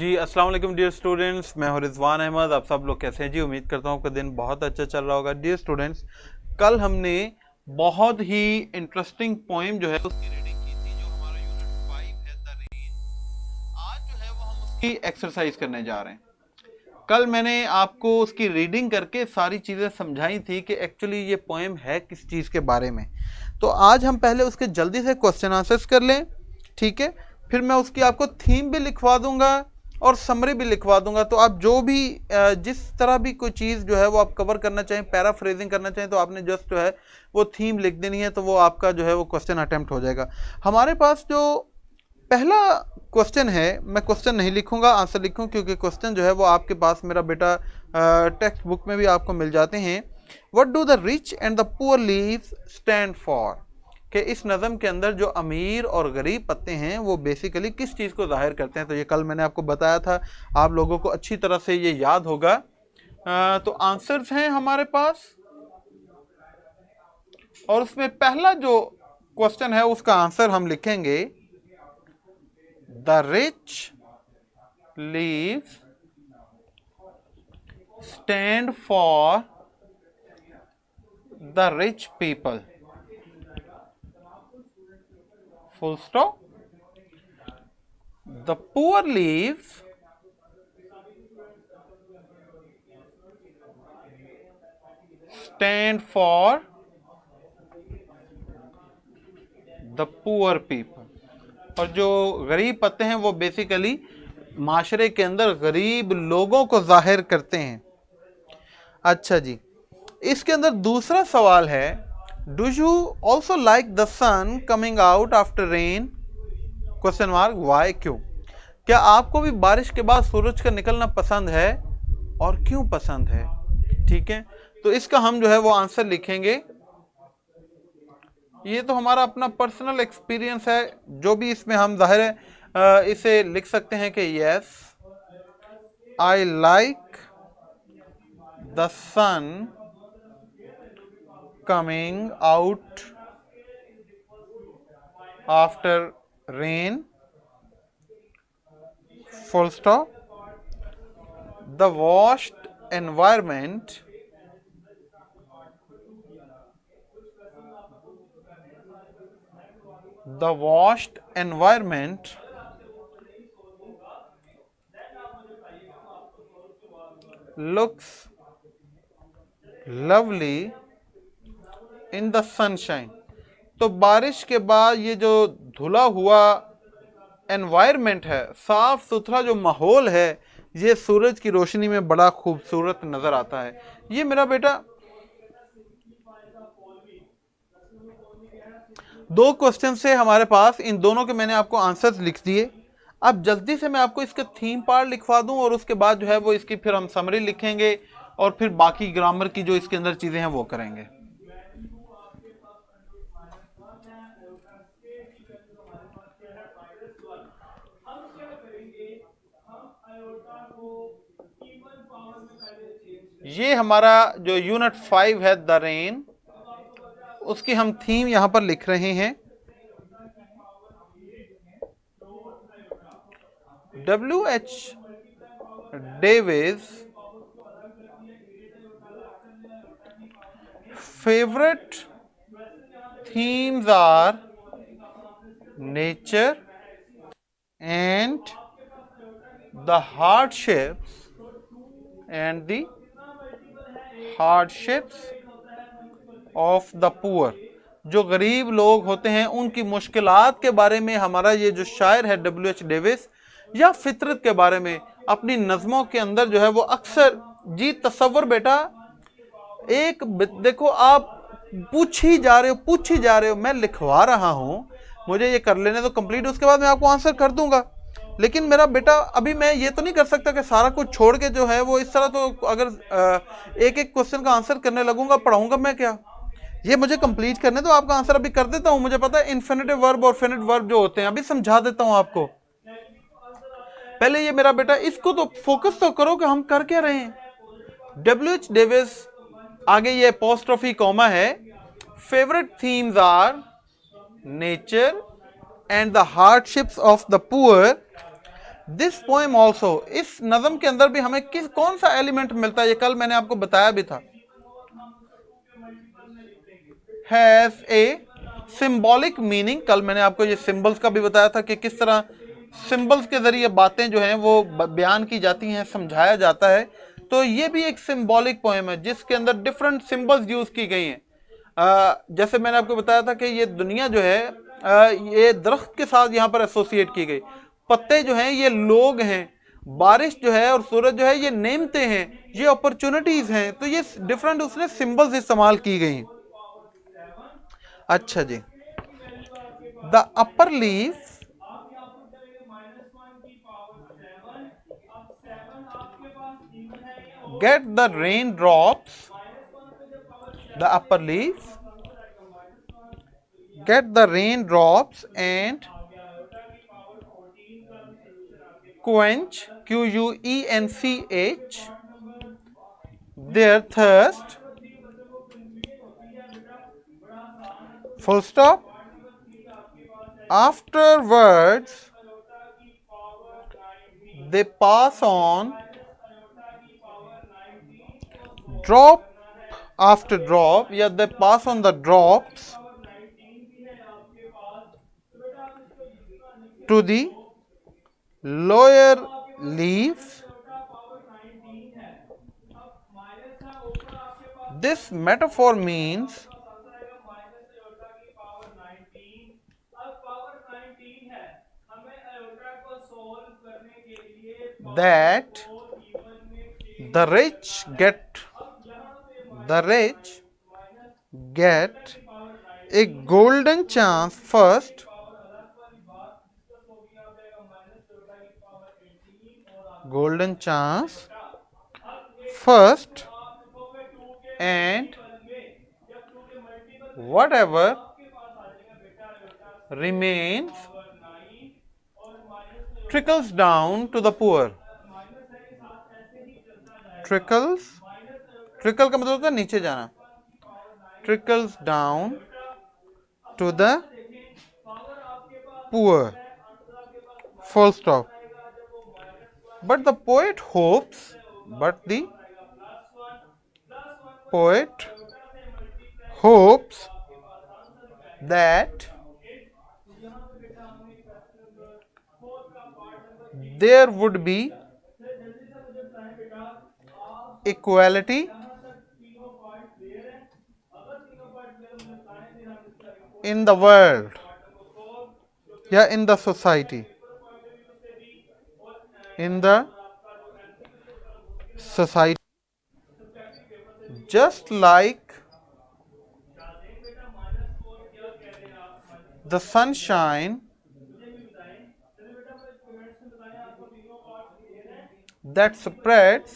जी अस्सलाम वालेकुम dear students, मैं हूं रिजवान अहमद। आप सब लोग कैसे हैं जी? उम्मीद करता हूं आपका दिन बहुत अच्छा चल रहा होगा। डियर स्टूडेंट्स, कल हमने बहुत ही इंटरेस्टिंग पोएम जो है उसकी रीडिंग की थी, जो हमारा यूनिट 5 है द रेन। आज जो है वो हम उसकी एक्सरसाइज करने जा रहे हैं। कल मैंने आपको उसकी रीडिंग करके सारी चीज़ें समझाई थी कि एक्चुअली ये पोएम है किस चीज़ के बारे में। तो आज हम पहले उसके जल्दी से क्वेश्चन आंसर्स कर लें, ठीक है? फिर मैं उसकी आपको थीम भी लिखवा दूंगा और समरी भी लिखवा दूंगा। तो आप जो भी जिस तरह भी कोई चीज़ जो है वो आप कवर करना चाहें, पैराफ्रेजिंग करना चाहें, तो आपने जस्ट जो है वो थीम लिख देनी है, तो वो आपका जो है वो क्वेश्चन अटेम्प्ट हो जाएगा। हमारे पास जो पहला क्वेश्चन है, मैं क्वेश्चन नहीं लिखूंगा, आंसर लिखूं, क्योंकि क्वेश्चन जो है वो आपके पास मेरा बेटा टेक्स्ट बुक में भी आपको मिल जाते हैं। What do the rich and the poor leaves stand for? कि इस नज़म के अंदर जो अमीर और गरीब पत्ते हैं वो बेसिकली किस चीज़ को जाहिर करते हैं? तो ये कल मैंने आपको बताया था, आप लोगों को अच्छी तरह से ये याद होगा। तो आंसर्स हैं हमारे पास, और उसमें पहला जो क्वेश्चन है उसका आंसर हम लिखेंगे the rich leaves stand for the rich people, full stop. The poor leaves stand for the poor people. और जो गरीब पत्ते हैं वो बेसिकली माशरे के अंदर गरीब लोगों को जाहिर करते हैं। अच्छा जी, इसके अंदर दूसरा सवाल है, do you also like the sun coming out after rain? Question mark, why, क्यों? क्या आपको भी बारिश के बाद सूरज का निकलना पसंद है और क्यों पसंद है? ठीक है, तो इसका हम जो है वो आंसर लिखेंगे। ये तो हमारा अपना पर्सनल एक्सपीरियंस है, जो भी इसमें हम जाहिर है इसे लिख सकते हैं कि yes I like the sun coming out after rain, full stop. The washed environment looks lovely in the sunshine. तो बारिश के बाद ये जो धुला हुआ एनवायरनमेंट है, साफ सुथरा जो माहौल है, ये सूरज की रोशनी में बड़ा खूबसूरत नजर आता है। ये मेरा बेटा दो क्वेश्चन से हमारे पास, इन दोनों के मैंने आपको आंसर्स लिख दिए। अब जल्दी से मैं आपको इसका थीम पार्ट लिखवा दूं, और उसके बाद जो है वो इसकी फिर हम समरी लिखेंगे, और फिर बाकी ग्रामर की जो इसके अंदर चीजें हैं वो करेंगे। ये हमारा जो यूनिट 5 है द रेन, उसकी हम थीम यहां पर लिख रहे हैं। W.H. Davis favorite themes are nature and the hardships of the poor. जो गरीब लोग होते हैं उनकी मुश्किलात के बारे में हमारा ये जो शायर है W.H. डेविस, या फितरत के बारे में अपनी नज़मों के अंदर जो है वो अक्सर, जी तसव्वुर बेटा, एक देखो आप पूछ ही जा रहे हो, मैं लिखवा रहा हूं, मुझे ये कर लेने तो कंप्लीट, उसके बाद मैं आपको आंसर कर दूंगा। लेकिन मेरा बेटा अभी मैं ये तो नहीं कर सकता कि सारा कुछ छोड़ के जो है वो इस तरह, तो अगर एक एक क्वेश्चन का आंसर करने लगूंगा, पढ़ाऊंगा मैं क्या? ये मुझे कंप्लीट करने तो आपका आंसर अभी कर देता हूं। मुझे पता है इन्फिनिटिव वर्ब और फिनिट वर्ब जो होते हैं, अभी समझा देता हूं आपको। पहले ये मेरा बेटा इसको तो फोकस तो करो कि हम कर क्या रहे हैं। W.H. डेविस, आगे ये अपोस्ट्रोफी कॉमा है, favourite themes are nature and the hardships of the poor, this poem also, इस नज़म के अंदर भी हमें कौन सा एलिमेंट मिलता है, ये कल मैंने आपको बताया भी था, हैज ए सिंबॉलिक मीनिंग। कल मैंने आपको ये सिंबल्स का भी बताया था कि किस तरह सिंबल्स के जरिए बातें जो हैं वो बयान की जाती हैं, समझाया जाता है। तो ये भी एक सिंबॉलिक पोएम है जिसके अंदर डिफरेंट सिंबल्स यूज की गई हैं। जैसे मैंने आपको बताया था कि ये दुनिया जो है ये दरख्त के साथ यहाँ पर एसोसिएट की गई, पत्ते जो हैं ये लोग हैं, बारिश जो है और सूरज जो है ये नेमते हैं, ये अपॉर्चुनिटीज हैं। तो ये डिफरेंट उसने सिंबल्स इस्तेमाल की गई। अच्छा जी, the upper leaf get the raindrops, the upper leaf get the raindrops and quench, Quench, their thirst, full stop. Afterwards they pass on drop after drop, या they pass on the drops to the lower leaves. This metaphor means that the rich get a golden chance first, and whatever remains trickles down to the poor. Trickle का मतलब होता है नीचे जाना, trickles down to the poor, full stop. But the poet hopes that there would be equality in the world, या in the society, just like the sunshine that spreads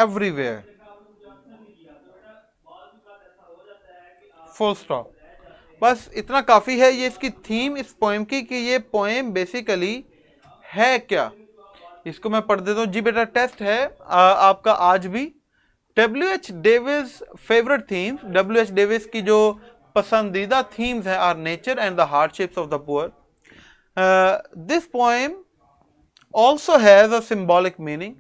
everywhere, full stop. बस इतना काफ़ी है ये इसकी theme इस poem की, कि ये पोएम बेसिकली है क्या। इसको मैं पढ़ देता हूँ जी बेटा, टेस्ट है आपका आज भी। W.H. Davis favourite themes, W.H. Davis की जो पसंदीदा थीम्स है are nature and the hardships of the poor. This poem also has a symbolic meaning.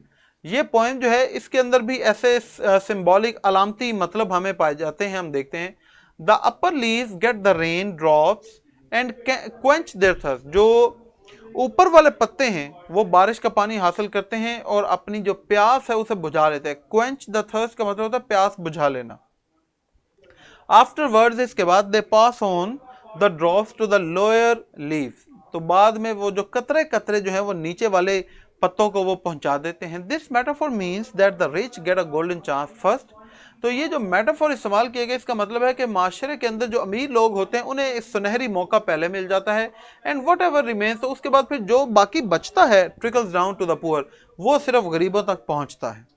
ये पोएम जो है इसके अंदर भी ऐसे सिंबॉलिक अलामती मतलब हमें पाए जाते हैं। हम देखते हैं, the upper leaves get the rain drops and quench their thirst. जो ऊपर वाले पत्ते हैं वो बारिश का पानी हासिल करते हैं और अपनी जो प्यास है उसे बुझा लेते हैं। क्वेंच द थर्स्ट का मतलब होता है प्यास बुझा लेना। आफ्टरवर्ड्स, इसके बाद, they pass on the drops to the lower leaves, तो बाद में वो जो कतरे कतरे जो है वो नीचे वाले पत्तों को वो पहुंचा देते हैं। This metaphor means that the rich get a golden chance first. तो ये जो मेटाफोर इस्तेमाल किया गया इसका मतलब है कि माशरे के अंदर जो अमीर लोग होते हैं उन्हें इस सुनहरी मौका पहले मिल जाता है, एंड वट एवर रिमेन्स, तो उसके बाद फिर जो बाकी बचता है, trickles down to the poor, वो सिर्फ गरीबों तक पहुंचता है।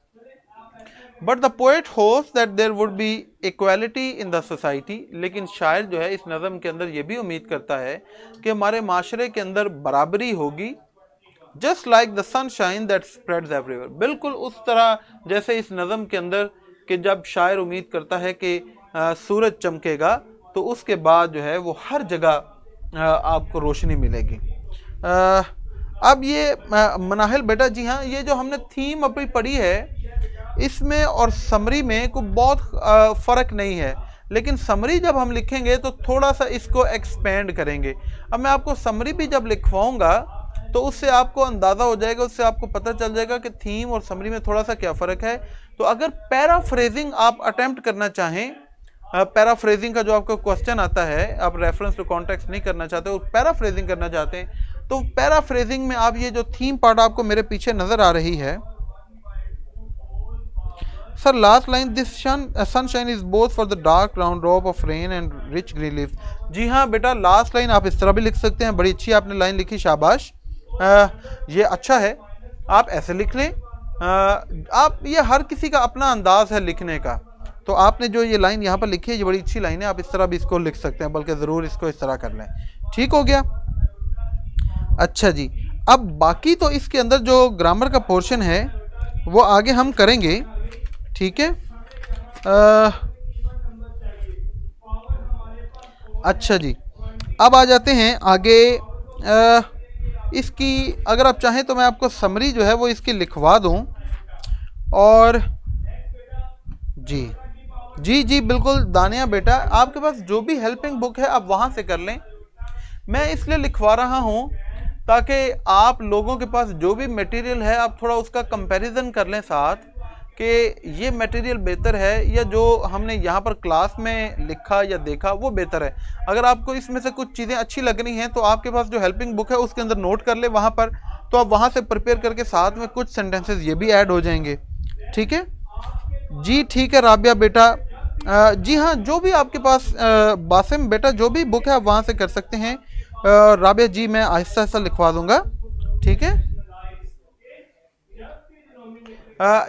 But the poet hopes that there would be equality in the society. लेकिन शायर जो है इस नज़म के अंदर ये भी उम्मीद करता है कि हमारे माशरे के अंदर बराबरी होगी। Just like the sunshine that spreads everywhere, बिल्कुल उस तरह जैसे इस नज़म के अंदर कि जब शायर उम्मीद करता है कि सूरज चमकेगा तो उसके बाद जो है वो हर जगह आपको रोशनी मिलेगी। अब ये मनाहिल बेटा, जी हाँ, ये जो हमने थीम अभी पढ़ी है इसमें और समरी में कोई बहुत फ़र्क नहीं है, लेकिन समरी जब हम लिखेंगे तो थोड़ा सा इसको एक्सपेंड करेंगे। अब मैं आपको समरी भी जब लिखवाऊंगा तो उससे आपको अंदाज़ा हो जाएगा, उससे आपको पता चल जाएगा कि थीम और समरी में थोड़ा सा क्या फ़र्क है। तो अगर पैराफ्रेजिंग आप अटेम्प्ट करना चाहें, पैराफ्रेजिंग का जो आपको क्वेश्चन आता है, आप रेफरेंस टू कॉन्टेक्स्ट नहीं करना चाहते और पैराफ्रेजिंग करना चाहते हैं, तो पैराफ्रेजिंग में आप ये जो थीम पार्ट आपको मेरे पीछे नज़र आ रही है, sir last line, this sunshine is both for the dark brown drop of rain and rich green leaves. जी हाँ बेटा, लास्ट लाइन आप इस तरह भी लिख सकते हैं, बड़ी अच्छी आपने लाइन लिखी, शाबाश, ये अच्छा है, आप ऐसे लिख लें। आप, ये हर किसी का अपना अंदाज है लिखने का, तो आपने जो ये लाइन यहाँ पर लिखी है ये बड़ी अच्छी लाइन है, आप इस तरह भी इसको लिख सकते हैं, बल्कि ज़रूर इसको इस तरह कर लें। ठीक हो गया? अच्छा जी, अब बाकी तो इसके अंदर जो ग्रामर का पोर्शन है वो आगे हम करेंगे, ठीक है। अच्छा जी, अब आ जाते हैं आगे। इसकी अगर आप चाहें तो मैं आपको समरी जो है वो इसकी लिखवा दूं, और जी जी जी बिल्कुल दानिया बेटा, आपके पास जो भी हेल्पिंग बुक है आप वहाँ से कर लें। मैं इसलिए लिखवा रहा हूँ ताकि आप लोगों के पास जो भी मटेरियल है आप थोड़ा उसका कंपैरिजन कर लें साथ, कि ये मटेरियल बेहतर है या जो हमने यहाँ पर क्लास में लिखा या देखा वो बेहतर है। अगर आपको इसमें से कुछ चीज़ें अच्छी लग रही हैं तो आपके पास जो हेल्पिंग बुक है उसके अंदर नोट कर ले वहाँ पर, तो आप वहाँ से प्रिपेयर करके साथ में कुछ सेंटेंसेस ये भी ऐड हो जाएंगे। ठीक है जी, ठीक है राबिया बेटा। जी हाँ, जो भी आपके पास बासिम बेटा जो भी बुक है आप वहाँ से कर सकते हैं। राबिया जी मैं आहिस्ता आहिस्ता लिखवा दूंगा, ठीक है।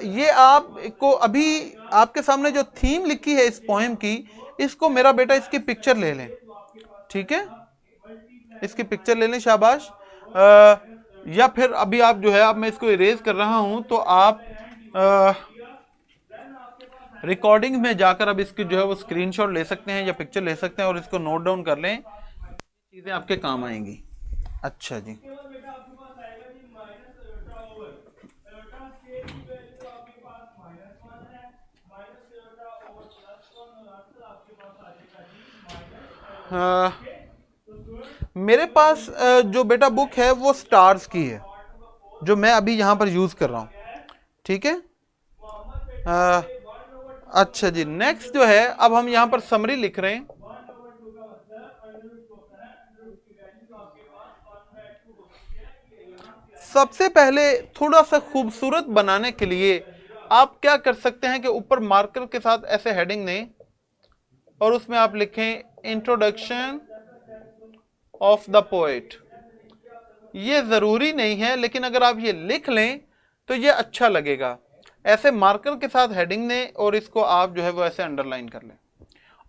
ये आपको अभी आपके सामने जो थीम लिखी है इस पोएम की, इसको मेरा बेटा इसकी पिक्चर ले लें, ठीक है, इसकी पिक्चर ले लें, शाबाश। या फिर अभी आप जो है, अब मैं इसको इरेज कर रहा हूं तो आप रिकॉर्डिंग में जाकर अब इसकी जो है वो स्क्रीनशॉट ले सकते हैं या पिक्चर ले सकते हैं और इसको नोट डाउन कर लें, चीज़ें आपके काम आएंगी। अच्छा जी, मेरे पास जो बेटा बुक है वो स्टार्स की है जो मैं अभी यहाँ पर यूज़ कर रहा हूँ, ठीक है। अच्छा जी, नेक्स्ट जो है अब हम यहाँ पर समरी लिख रहे हैं। सबसे पहले थोड़ा सा खूबसूरत बनाने के लिए आप क्या कर सकते हैं कि ऊपर मार्कर के साथ ऐसे हेडिंग दें और उसमें आप लिखें इंट्रोडक्शन ऑफ द पोएट। ये ज़रूरी नहीं है, लेकिन अगर आप ये लिख लें तो ये अच्छा लगेगा। ऐसे मार्कर के साथ हेडिंग दें और इसको आप जो है वो ऐसे अंडरलाइन कर लें,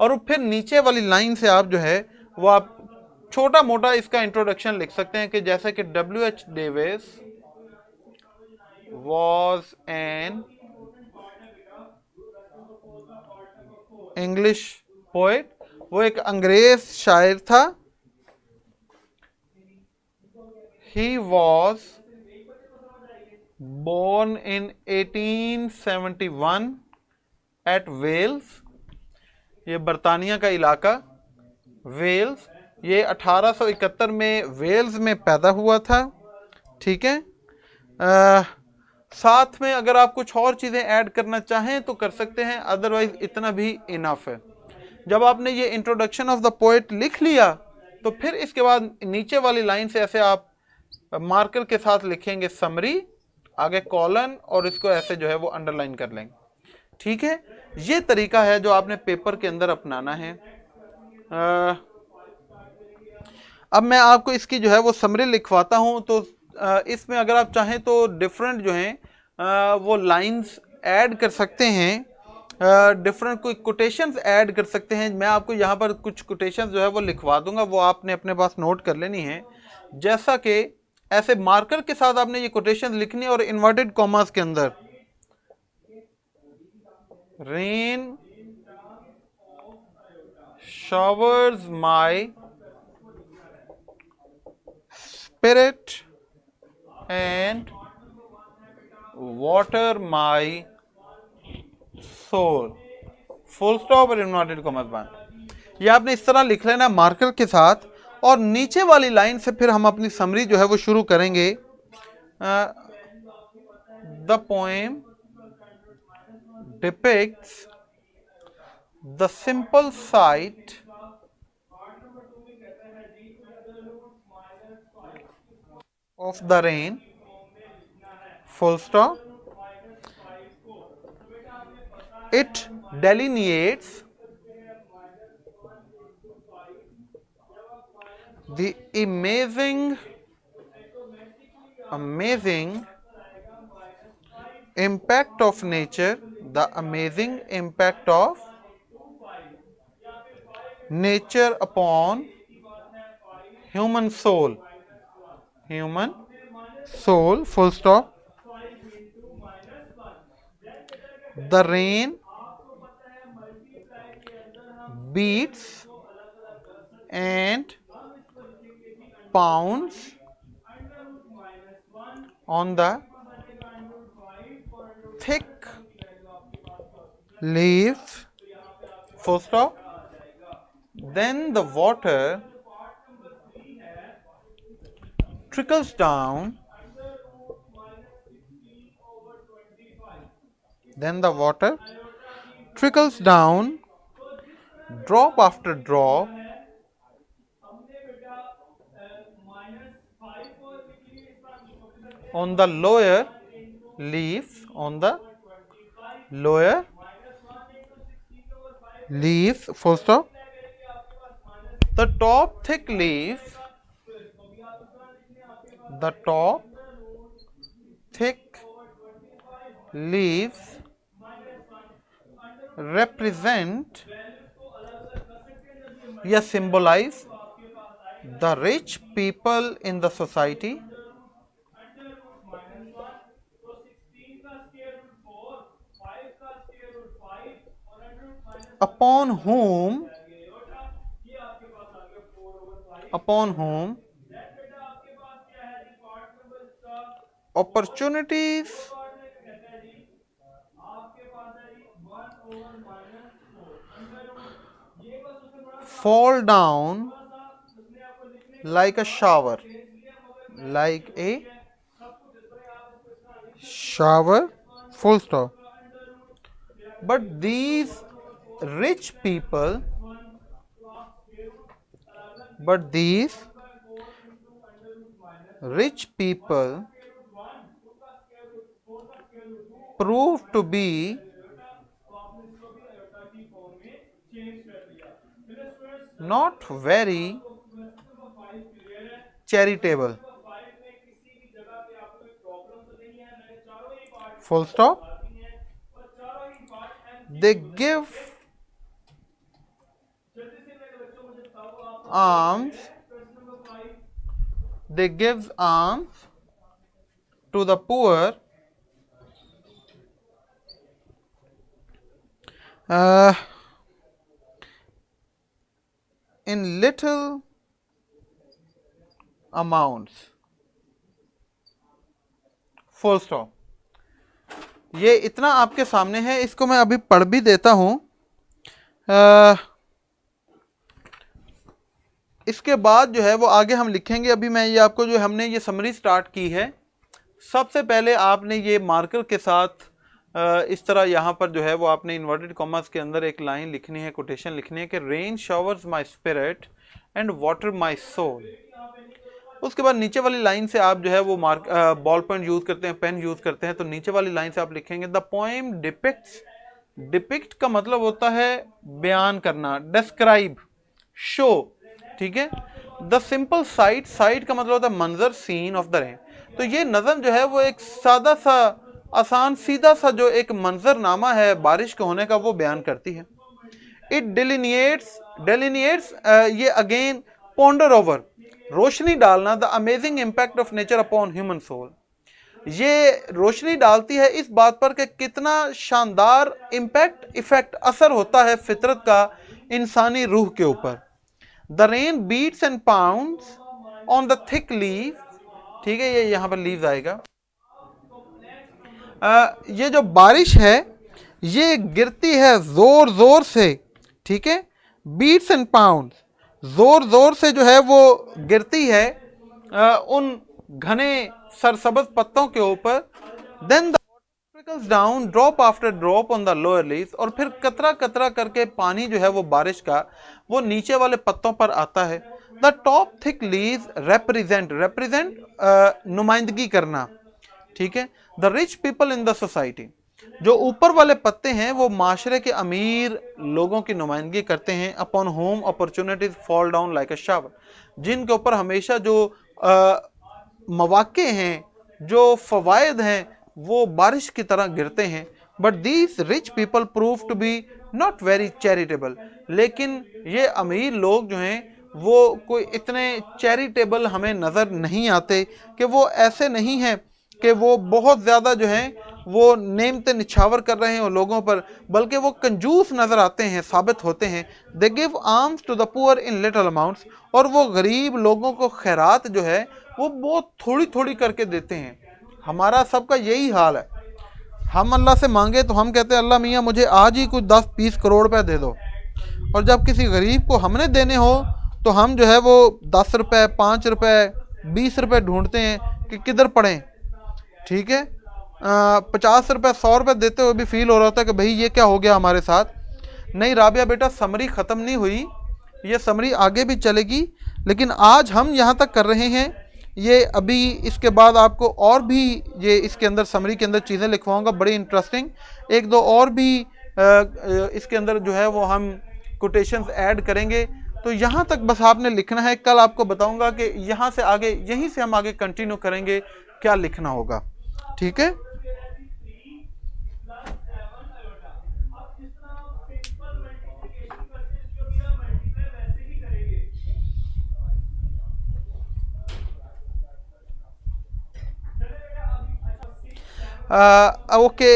और फिर नीचे वाली लाइन से आप जो है वो आप छोटा मोटा इसका इंट्रोडक्शन लिख सकते हैं कि जैसे कि W.H. Davis was an English poet, वो एक अंग्रेज शायर था। He was born in 1871 at Wales, ये बरतानिया का इलाका वेल्स, ये 1871 में वेल्स में पैदा हुआ था, ठीक है। साथ में अगर आप कुछ और चीज़ें ऐड करना चाहें तो कर सकते हैं, अदरवाइज इतना भी इनफ है। जब आपने ये इंट्रोडक्शन ऑफ द पोएट लिख लिया तो फिर इसके बाद नीचे वाली लाइन से ऐसे आप मार्कर के साथ लिखेंगे समरी, आगे कॉलन, और इसको ऐसे जो है वो अंडरलाइन कर लेंगे, ठीक है। ये तरीका है जो आपने पेपर के अंदर अपनाना है। अब मैं आपको इसकी जो है वो समरी लिखवाता हूँ, तो इसमें अगर आप चाहें तो डिफरेंट जो हैं वो लाइंस ऐड कर सकते हैं, डिफरेंट कोई कोटेशंस ऐड कर सकते हैं। मैं आपको यहाँ पर कुछ कोटेशंस जो है वो लिखवा दूंगा, वो आपने अपने पास नोट कर लेनी है। जैसा कि ऐसे मार्कर के साथ आपने ये कोटेशन लिखनी है और इन्वर्टेड कॉमास के अंदर rain showers my spirit and water my soul. Full stop और इन्वर्टेड कॉमर्स बंद। ये आपने इस तरह लिख लेना मार्कर के साथ, और नीचे वाली लाइन से फिर हम अपनी समरी जो है वो शुरू करेंगे। The poem depicts the simple site of the rain, full stop. It delineates the amazing impact of nature, the amazing impact of nature upon human soul, full stop. The rain beats and pounds on the thick leaves, full stop. Then the water trickles down. Then the water trickles down, drop after drop, on the lower leaves, full stop. The top thick leaves, represent या symbolize the rich people in the society, upon whom opportunities fall down like a shower, full stop. But these rich people prove to be not very charitable, full stop. They give alms to the poor in little amounts, full stop. ये इतना आपके सामने है, इसको मैं अभी पढ़ भी देता हूं। इसके बाद जो है वो आगे हम लिखेंगे। अभी मैं ये आपको जो हमने ये समरी स्टार्ट की है, सबसे पहले आपने ये मार्कर के साथ इस तरह यहाँ पर जो है वो आपने इन्वर्टेड कॉमर्स के अंदर एक लाइन लिखनी है, कोटेशन लिखनी है कि rain showers my spirit and water my soul. उसके बाद नीचे वाली लाइन से आप जो है वो बॉल पॉइंट यूज करते हैं, पेन यूज करते हैं, तो नीचे वाली लाइन से आप लिखेंगे द पोएम डिपिक्ट्स। डिपिक्ट का मतलब होता है बयान करना, डिस्क्राइब, शो, ठीक है। द सिंपल साइट, साइट का मतलब होता है मंजर, सीन ऑफ द रेन। तो ये नज़म जो है वो एक सादा सा, आसान, सीधा सा जो एक मंजरनामा है बारिश के होने का, वो बयान करती है। इट डिलिनिएट्स, ये अगेन पॉन्डर ओवर, रोशनी डालना, the amazing impact of nature upon human soul. ये रोशनी डालती है इस बात पर कि कितना शानदार इम्पैक्ट, इफेक्ट, असर होता है फितरत का इंसानी रूह के ऊपर। The rain beats and pounds on the thick leave, ठीक है, ये यहां पर लीव्स आएगा। ये जो बारिश है ये गिरती है जोर जोर से, ठीक है, बीट्स एंड पाउंड्स, जोर जोर से जो है वो गिरती है उन घने सरसब्ज पत्तों के ऊपर। Then the trickles down drop after drop on the lower leaves, और फिर कतरा कतरा करके पानी जो है वो बारिश का वो नीचे वाले पत्तों पर आता है। The top thick leaves represent नुमाइंदगी करना, ठीक है, the rich people in the society, जो ऊपर वाले पत्ते हैं वो माशरे के अमीर लोगों की नुमाइंदगी करते हैं। Upon home opportunities fall down like a shower, जिनके ऊपर हमेशा जो मौके हैं, जो फवायद हैं, वो बारिश की तरह गिरते हैं। But these rich people prove to be not very charitable, लेकिन ये अमीर लोग जो हैं वो कोई इतने चैरिटेबल हमें नज़र नहीं आते, कि वो ऐसे नहीं हैं कि वो बहुत ज़्यादा जो हैं वो नेमते निछावर कर रहे हैं लोगों पर, बल्कि वो कंजूस नज़र आते हैं, साबित होते हैं। They give arms to the poor in little amounts, और वो गरीब लोगों को खैरात जो है वो बहुत थोड़ी थोड़ी करके देते हैं। हमारा सबका यही हाल है, हम अल्लाह से मांगे तो हम कहते हैं अल्लाह मियाँ मुझे आज ही कुछ 10-20 करोड़ रुपए दे दो, और जब किसी गरीब को हमने देने हो तो हम जो है वो 10 रुपये, 5 रुपये, 20 रुपये ढूंढते हैं कि किधर पड़ें, ठीक है। 50 रुपये, 100 रुपये देते हुए भी फील हो रहा होता है कि भाई ये क्या हो गया हमारे साथ। नहीं राबिया बेटा, समरी ख़त्म नहीं हुई, ये समरी आगे भी चलेगी, लेकिन आज हम यहाँ तक कर रहे हैं। ये अभी इसके बाद आपको और भी ये इसके अंदर समरी के अंदर चीज़ें लिखवाऊंगा बड़ी इंटरेस्टिंग, एक दो और भी इसके अंदर जो है वो हम कोटेशंस ऐड करेंगे। तो यहाँ तक बस आपने लिखना है, कल आपको बताऊंगा कि यहाँ से आगे, यहीं से हम आगे कंटिन्यू करेंगे क्या लिखना होगा, ठीक है। ओके,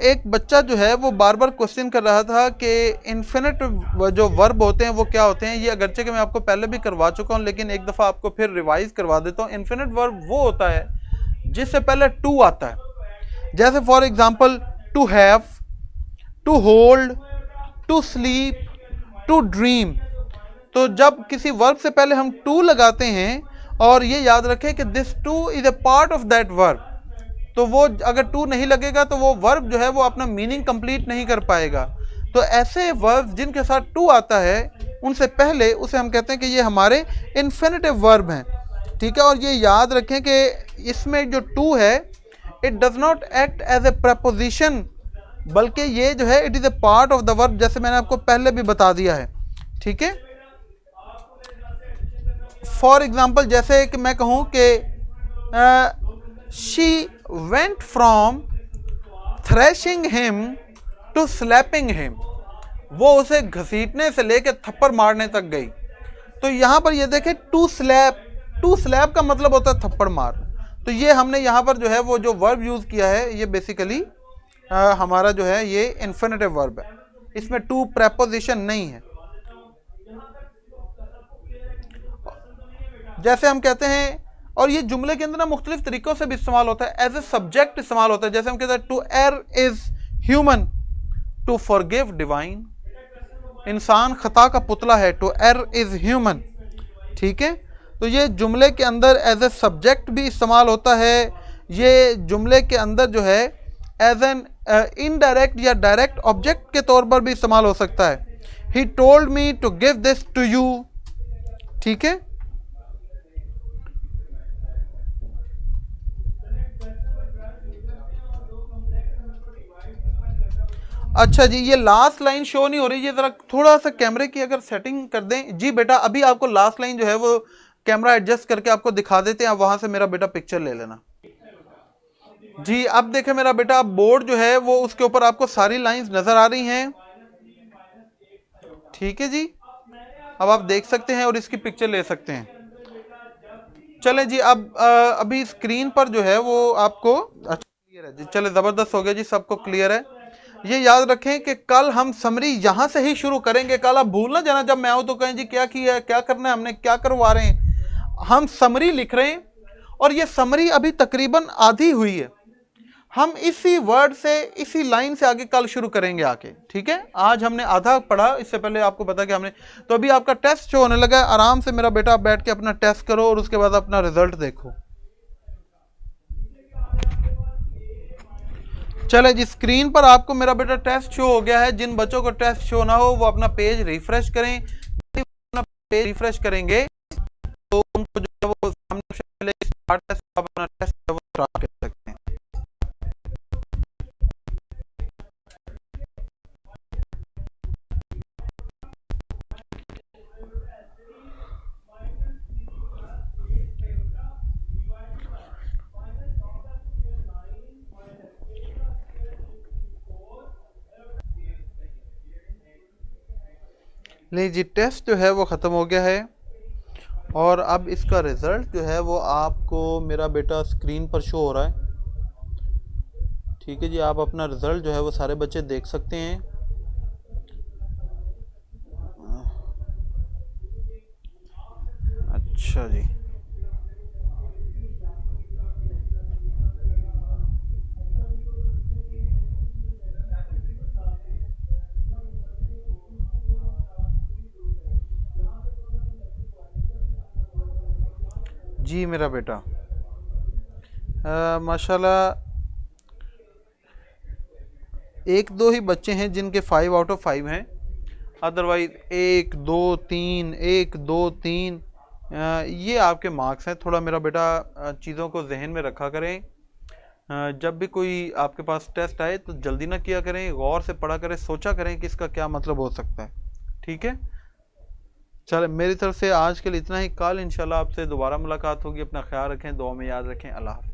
एक बच्चा जो है वो बार बार क्वेश्चन कर रहा था कि इन्फिनिट जो वर्ब होते हैं वो क्या होते हैं। ये अगरचे कि मैं आपको पहले भी करवा चुका हूँ, लेकिन एक दफ़ा आपको फिर रिवाइज करवा देता हूँ। इन्फिनिट वर्ब वो होता है जिससे पहले टू आता है, जैसे for example to have, to hold, to sleep, to dream. तो जब किसी वर्ब से पहले हम टू लगाते हैं, और ये याद रखें कि this two is a part of that verb, तो वो अगर टू नहीं लगेगा तो वो वर्ब जो है वो अपना मीनिंग कंप्लीट नहीं कर पाएगा। तो ऐसे वर्ब जिनके साथ टू आता है उनसे पहले उसे हम कहते हैं कि ये हमारे इन्फिनिटिव वर्ब हैं, ठीक है। और ये याद रखें कि इसमें जो टू है it does not act as a preposition, बल्कि ये जो है it is a part of the verb, जैसे मैंने आपको पहले भी बता दिया है, ठीक है। फॉर एग्जाम्पल जैसे कि मैं कहूँ कि she went from thrashing him to slapping him, वो उसे घसीटने से लेकर थप्पड़ मारने तक गई। तो यहाँ पर ये देखें टू स्लैप का मतलब होता है थप्पड़ मार। तो ये हमने यहाँ पर जो है वो जो वर्ब यूज़ किया है ये बेसिकली हमारा जो है ये इन्फिनिटिव वर्ब है, इसमें टू प्रेपोजिशन नहीं है। जैसे हम कहते हैं, और ये जुमले के अंदर ना मुख्तलिफ तरीक़ों से भी इस्तेमाल होता है, एज ए सब्जेक्ट इस्तेमाल होता है। जैसे हम कहते हैं to err is human, to forgive divine, इंसान खता का पुतला है, टू एयर इज़ ह्यूमन, ठीक है। तो ये जुमले के अंदर एज ए सब्जेक्ट भी इस्तेमाल होता है। ये जुमले के अंदर जो है एज एन इनडायरेक्ट या डायरेक्ट ऑब्जेक्ट के तौर पर भी इस्तेमाल हो सकता है। He told me to give this to you, ठीक है। अच्छा जी, ये लास्ट लाइन शो नहीं हो रही, ये ज़रा थोड़ा सा कैमरे की अगर सेटिंग कर दें। जी बेटा, अभी आपको लास्ट लाइन जो है वो कैमरा एडजस्ट करके आपको दिखा देते हैं, आप वहाँ से मेरा बेटा पिक्चर ले लेना। जी अब देखें मेरा बेटा, अब बोर्ड जो है वो उसके ऊपर आपको सारी लाइंस नज़र आ रही हैं, ठीक है जी। अब आप देख सकते हैं और इसकी पिक्चर ले सकते हैं। चलें जी, अब अभी स्क्रीन पर जो है वो आपको अच्छा क्लियर है जी। चले, ज़बरदस्त हो गया जी, सबको क्लियर है। ये याद रखें कि कल हम समरी यहां से ही शुरू करेंगे। कल आप भूल ना जाना, जब मैं आऊं तो कहें जी क्या किया है, क्या करना है, हमने क्या करवा रहे हैं। हम समरी लिख रहे हैं और ये समरी अभी तकरीबन आधी हुई है। हम इसी वर्ड से, इसी लाइन से आगे कल शुरू करेंगे आके, ठीक है। आज हमने आधा पढ़ा, इससे पहले आपको पता कि हमने, तो अभी आपका टेस्ट शो होने लगा है। आराम से मेरा बेटा आप बैठ के अपना टेस्ट करो और उसके बाद अपना रिजल्ट देखो। चले जी, स्क्रीन पर आपको मेरा बेटा टेस्ट शो हो गया है। जिन बच्चों को टेस्ट शो ना हो वो अपना पेज रिफ्रेश करें। अपना पेज रिफ्रेश करेंगे तो उनको जो है वो सामने स्टार्ट टेस्ट, अपना टेस्ट वो स्टार्ट कर सकते हैं। लीजिए, टेस्ट जो है वो ख़त्म हो गया है और अब इसका रिज़ल्ट जो है वो आपको मेरा बेटा स्क्रीन पर शो हो रहा है। ठीक है जी, आप अपना रिज़ल्ट जो है वो सारे बच्चे देख सकते हैं। अच्छा जी, जी मेरा बेटा माशाल्लाह एक दो ही बच्चे हैं जिनके 5 आउट ऑफ 5 हैं। अदरवाइज 1 2 3 1 2 3 ये आपके मार्क्स हैं। थोड़ा मेरा बेटा चीज़ों को जहन में रखा करें। जब भी कोई आपके पास टेस्ट आए तो जल्दी ना किया करें, गौर से पढ़ा करें, सोचा करें कि इसका क्या मतलब हो सकता है। ठीक है, चले मेरी तरफ से आज के लिए इतना ही। कल इंशाल्लाह आपसे दोबारा मुलाकात होगी। अपना ख्याल रखें, दुआ में याद रखें। अल्लाह हाफ़िज़।